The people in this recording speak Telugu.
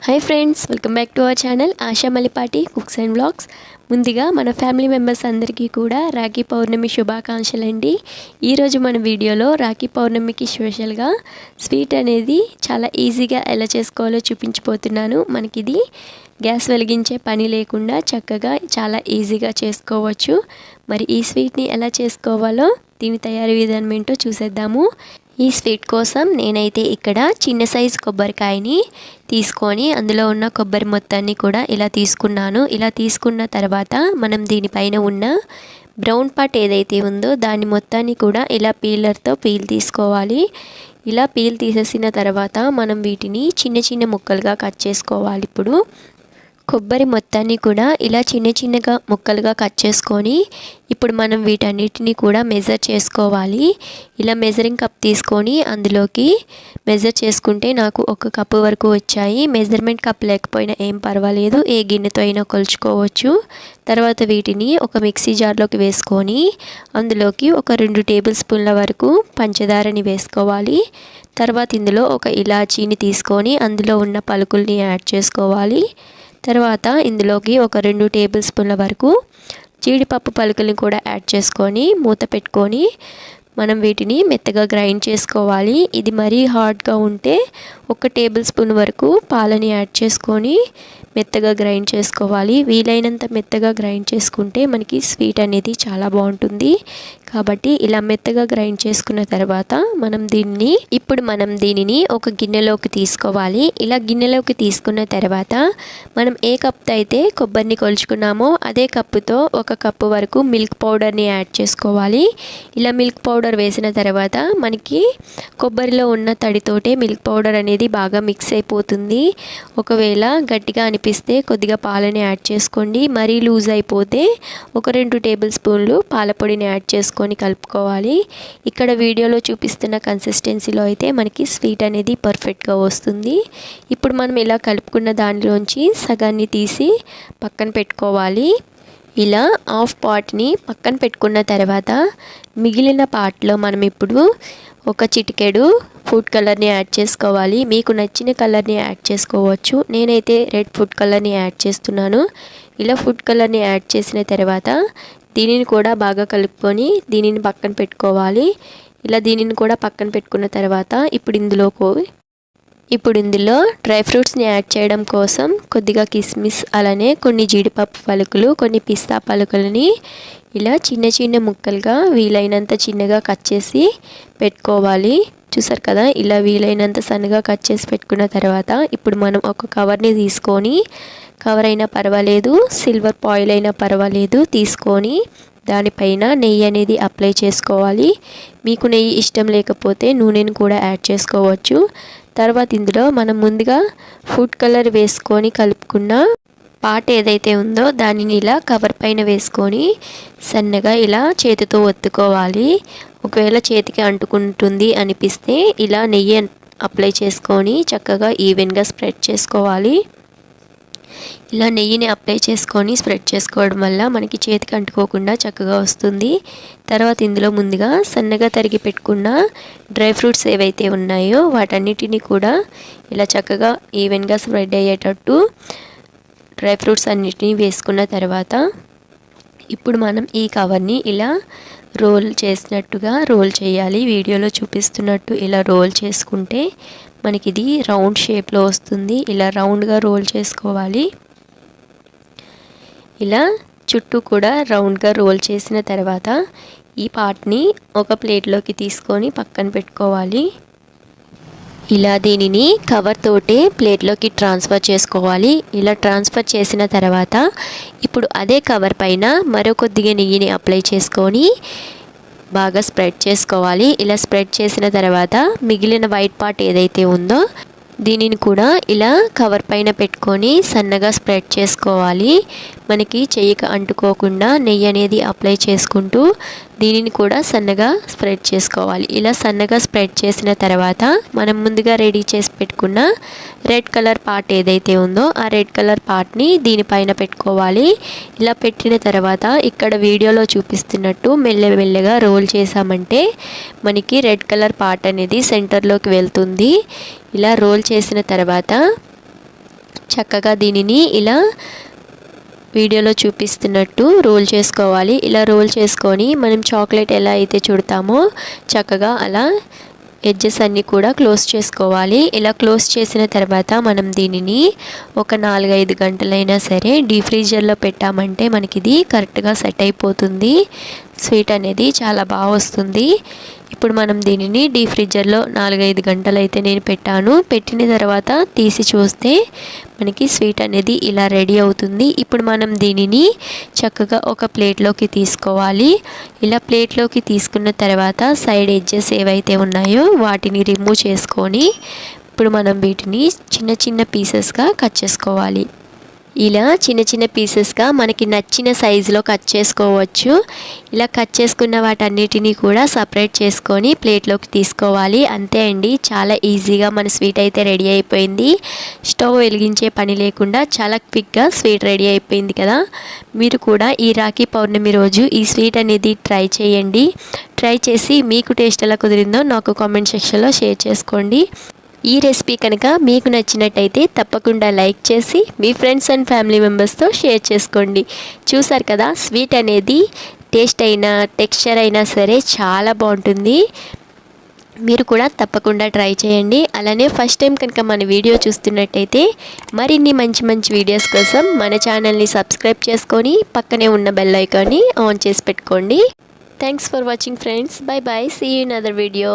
Hi friends, welcome back to our channel Asha Malipati cooks and blogs. ముందుగా మన ఫ్యామిలీ మెంబర్స్ అందరికీ కూడా రాఖీ పౌర్ణమి శుభాకాంక్షలు అండి. ఈరోజు మన వీడియోలో రాఖీ పౌర్ణమికి స్పెషల్గా స్వీట్ అనేది చాలా ఈజీగా ఎలా చేసుకోవాలో చూపించిపోతున్నాను. మనకిది గ్యాస్ వెలిగించే పని లేకుండా చక్కగా చాలా ఈజీగా చేసుకోవచ్చు. మరి ఈ స్వీట్ని ఎలా చేసుకోవాలో దీని తయారీ విధానం ఏంటో చూసేద్దాము. ఈ స్వీట్ కోసం నేనైతే ఇక్కడ చిన్న సైజు కొబ్బరికాయని తీసుకొని అందులో ఉన్న కొబ్బరి మొత్తాన్ని కూడా ఇలా తీసుకున్నాను. ఇలా తీసుకున్న తర్వాత మనం దీనిపైన ఉన్న బ్రౌన్ పార్ట్ ఏదైతే ఉందో దాని మొత్తాన్ని కూడా ఇలా పీలర్తో పీల్ తీసుకోవాలి. ఇలా పీల్ తీసేసిన తర్వాత మనం వీటిని చిన్న చిన్న ముక్కలుగా కట్ చేసుకోవాలి. ఇప్పుడు కొబ్బరి మొత్తాన్ని కూడా ఇలా చిన్న చిన్నగా ముక్కలుగా కట్ చేసుకొని ఇప్పుడు మనం వీటన్నిటిని కూడా మెజర్ చేసుకోవాలి. ఇలా మెజరింగ్ కప్ తీసుకొని అందులోకి మెజర్ చేసుకుంటే నాకు 1 కప్పు వరకు వచ్చాయి. మెజర్మెంట్ కప్ లేకపోయినా ఏం పర్వాలేదు, ఏ గిన్నెతో అయినా కొలుచుకోవచ్చు. తర్వాత వీటిని ఒక మిక్సీ జార్లోకి వేసుకొని అందులోకి ఒక 2 టేబుల్ స్పూన్ల వరకు పంచదారని వేసుకోవాలి. తర్వాత ఇందులో ఒక ఇలాచీని తీసుకొని అందులో ఉన్న పలుకుల్ని యాడ్ చేసుకోవాలి. తర్వాత ఇందులోకి ఒక 2 టేబుల్ స్పూన్ల వరకు జీడిపప్పు పలుకుల్ని కూడా యాడ్ చేసుకొని మూత పెట్టుకొని మనం వీటిని మెత్తగా గ్రైండ్ చేసుకోవాలి. ఇది మరీ హార్డ్గా ఉంటే 1 టేబుల్ స్పూన్ వరకు పాలని యాడ్ చేసుకొని మెత్తగా గ్రైండ్ చేసుకోవాలి. వీలైనంత మెత్తగా గ్రైండ్ చేసుకుంటే మనకి స్వీట్ అనేది చాలా బాగుంటుంది. కాబట్టి ఇలా మెత్తగా గ్రైండ్ చేసుకున్న తర్వాత మనం దీనిని ఒక గిన్నెలోకి తీసుకోవాలి. ఇలా గిన్నెలోకి తీసుకున్న తర్వాత మనం ఏ కప్తో అయితే కొబ్బరిని కొలుచుకున్నామో అదే కప్పుతో 1 కప్పు వరకు మిల్క్ పౌడర్ని యాడ్ చేసుకోవాలి. ఇలా మిల్క్ పౌడర్ వేసిన తర్వాత మనకి కొబ్బరిలో ఉన్న తడితోటే మిల్క్ పౌడర్ అనేది బాగా మిక్స్ అయిపోతుంది. ఒకవేళ గట్టిగా అనిపిస్తే కొద్దిగా పాలని యాడ్ చేసుకోండి. మరీ లూజ్ అయిపోతే ఒక 2 టేబుల్ స్పూన్లు పాల పొడిని యాడ్ చేసుకొని కలుపుకోవాలి. ఇక్కడ వీడియోలో చూపిస్తున్న కన్సిస్టెన్సీలో అయితే మనకి స్వీట్ అనేది పర్ఫెక్ట్గా వస్తుంది. ఇప్పుడు మనం ఇలా కలుపుకున్న దానిలోంచి సగాన్ని తీసి పక్కన పెట్టుకోవాలి. ఇలా హాఫ్ పార్ట్ని పక్కన పెట్టుకున్న తర్వాత మిగిలిన పార్ట్లో మనం ఇప్పుడు ఒక చిటికెడు ఫుడ్ కలర్ని యాడ్ చేసుకోవాలి. మీకు నచ్చిన కలర్ని యాడ్ చేసుకోవచ్చు. నేనైతే రెడ్ ఫుడ్ కలర్ని యాడ్ చేస్తున్నాను. ఇలా ఫుడ్ కలర్ని యాడ్ చేసిన తర్వాత దీనిని కూడా బాగా కలుపుకొని దీనిని పక్కన పెట్టుకోవాలి. ఇలా దీనిని కూడా పక్కన పెట్టుకున్న తర్వాత ఇప్పుడు ఇందులో డ్రై ఫ్రూట్స్ని యాడ్ చేయడం కోసం కొద్దిగా కిస్మిస్, అలానే కొన్ని జీడిపప్పు పలుకులు, కొన్ని పిస్తా పలుకులని ఇలా చిన్న చిన్న ముక్కలుగా వీలైనంత చిన్నగా కట్ చేసి పెట్టుకోవాలి. చూసారు కదా, ఇలా వీలైనంత సన్నగా కట్ చేసి పెట్టుకున్న తర్వాత ఇప్పుడు మనం ఒక కవర్ని తీసుకొని, కవర్ అయినా పర్వాలేదు, సిల్వర్ ఫాయిల్ అయినా పర్వాలేదు, తీసుకొని దానిపైన నెయ్యి అనేది అప్లై చేసుకోవాలి. మీకు నెయ్యి ఇష్టం లేకపోతే నూనెను కూడా యాడ్ చేసుకోవచ్చు. తర్వాత ఇందులో మనం ముందుగా ఫుడ్ కలర్ వేసుకొని కలుపుకున్న పార్ట్ ఏదైతే ఉందో దానిని ఇలా కవర్ పైన వేసుకొని సన్నగా ఇలా చేతితో ఒత్తుకోవాలి. ఒకవేళ చేతికి అంటుకుంటుంది అనిపిస్తే ఇలా నెయ్యి అప్లై చేసుకొని చక్కగా ఈవెన్గా స్ప్రెడ్ చేసుకోవాలి. ఇలా నెయ్యిని అప్లై చేసుకొని స్ప్రెడ్ చేసుకోవడం వల్ల మనకి చేతికి అంటుకోకుండా చక్కగా వస్తుంది. తర్వాత ఇందులో ముందుగా సన్నగా తరిగి పెట్టుకున్న డ్రై ఫ్రూట్స్ ఏవైతే ఉన్నాయో వాటన్నిటిని కూడా ఇలా చక్కగా ఈవెన్గా స్ప్రెడ్ అయ్యేటట్టు డ్రై ఫ్రూట్స్ అన్నిటినీ వేసుకున్న తర్వాత ఇప్పుడు మనం ఈ కవర్ని ఇలా రోల్ చేసినట్టుగా రోల్ చేయాలి. వీడియోలో చూపిస్తున్నట్టు ఇలా రోల్ చేసుకుంటే మనకి ఇది రౌండ్ షేప్లో వస్తుంది. ఇలా రౌండ్గా రోల్ చేసుకోవాలి. ఇలా చుట్టూ కూడా రౌండ్గా రోల్ చేసిన తర్వాత ఈ పార్ట్ని ఒక ప్లేట్లోకి తీసుకొని పక్కన పెట్టుకోవాలి. ఇలా దీనిని కవర్ తోటే ప్లేట్లోకి ట్రాన్స్ఫర్ చేసుకోవాలి. ఇలా ట్రాన్స్ఫర్ చేసిన తర్వాత ఇప్పుడు అదే కవర్ పైన మరో కొద్దిగా నెయ్యిని అప్లై చేసుకొని బాగా స్ప్రెడ్ చేసుకోవాలి. ఇలా స్ప్రెడ్ చేసిన తర్వాత మిగిలిన వైట్ పార్ట్ ఏదైతే ఉందో దీనిని కూడా ఇలా కవర్ పైన పెట్టుకొని సన్నగా స్ప్రెడ్ చేసుకోవాలి. మనకి చెయ్యికి అంటుకోకుండా నెయ్యి అనేది అప్లై చేసుకుంటూ దీనిని కూడా సన్నగా స్ప్రెడ్ చేసుకోవాలి. ఇలా సన్నగా స్ప్రెడ్ చేసిన తర్వాత మనం ముందుగా రెడీ చేసి పెట్టుకున్న రెడ్ కలర్ పార్ట్ ఏదైతే ఉందో ఆ రెడ్ కలర్ పార్ట్ని దీనిపైన పెట్టుకోవాలి. ఇలా పెట్టిన తర్వాత ఇక్కడ వీడియోలో చూపిస్తున్నట్టు మెల్లమెల్లగా రోల్ చేసామంటే మనకి రెడ్ కలర్ పార్ట్ అనేది సెంటర్లోకి వెళ్తుంది. ఇలా రోల్ చేసిన తర్వాత చక్కగా దీనిని ఇలా వీడియోలో చూపిస్తున్నట్టు రోల్ చేసుకోవాలి. ఇలా రోల్ చేసుకొని మనం చాక్లెట్ ఎలా అయితే చుడతామో చక్కగా అలా ఎడ్జెస్ అన్నీ కూడా క్లోజ్ చేసుకోవాలి. ఇలా క్లోజ్ చేసిన తర్వాత మనం దీనిని ఒక 4-5 గంటలైనా సరే డీప్ ఫ్రీజర్లో పెట్టామంటే మనకి ఇది కరెక్ట్గా సెట్ అయిపోతుంది. స్వీట్ అనేది చాలా బాగా వస్తుంది. ఇప్పుడు మనం దీనిని డీప్ ఫ్రీజర్లో 4-5 గంటలు అయితే నేను పెట్టాను. పెట్టిన తర్వాత తీసి చూస్తే మనకి స్వీట్ అనేది ఇలా రెడీ అవుతుంది. ఇప్పుడు మనం దీనిని చక్కగా ఒక ప్లేట్లోకి తీసుకోవాలి. ఇలా ప్లేట్లోకి తీసుకున్న తర్వాత సైడ్ ఎడ్జెస్ ఏవైతే ఉన్నాయో వాటిని రిమూవ్ చేసుకొని ఇప్పుడు మనం వీటిని చిన్న చిన్న పీసెస్గా కట్ చేసుకోవాలి. ఇలా చిన్న చిన్న పీసెస్గా మనకి నచ్చిన సైజులో కట్ చేసుకోవచ్చు. ఇలా కట్ చేసుకున్న వాటన్నిటిని కూడా సపరేట్ చేసుకొని ప్లేట్లోకి తీసుకోవాలి. అంతే అండి, చాలా ఈజీగా మన స్వీట్ అయితే రెడీ అయిపోయింది. స్టవ్ వెలిగించే పని లేకుండా చాలా క్విక్గా స్వీట్ రెడీ అయిపోయింది కదా. మీరు కూడా ఈ రాఖీ పౌర్ణమి రోజు ఈ స్వీట్ అనేది ట్రై చేయండి. ట్రై చేసి మీకు టేస్ట్ ఎలా కుదిరిందో నాకు కామెంట్ సెక్షన్లో షేర్ చేసుకోండి. ఈ రెసిపీ కనుక మీకు నచ్చినట్టయితే తప్పకుండా లైక్ చేసి మీ ఫ్రెండ్స్ అండ్ ఫ్యామిలీ మెంబర్స్తో షేర్ చేసుకోండి. చూసారు కదా, స్వీట్ అనేది టేస్ట్ అయినా టెక్స్చర్ అయినా సరే చాలా బాగుంటుంది. మీరు కూడా తప్పకుండా ట్రై చేయండి. అలానే ఫస్ట్ టైం కనుక మన వీడియో చూస్తున్నట్టయితే మరిన్ని మంచి మంచి వీడియోస్ కోసం మన ఛానల్ని సబ్స్క్రైబ్ చేసుకొని పక్కనే ఉన్న బెల్ ఐకాన్ని ఆన్ చేసి పెట్టుకోండి. Thanks for watching friends. Bye bye. See you in other video.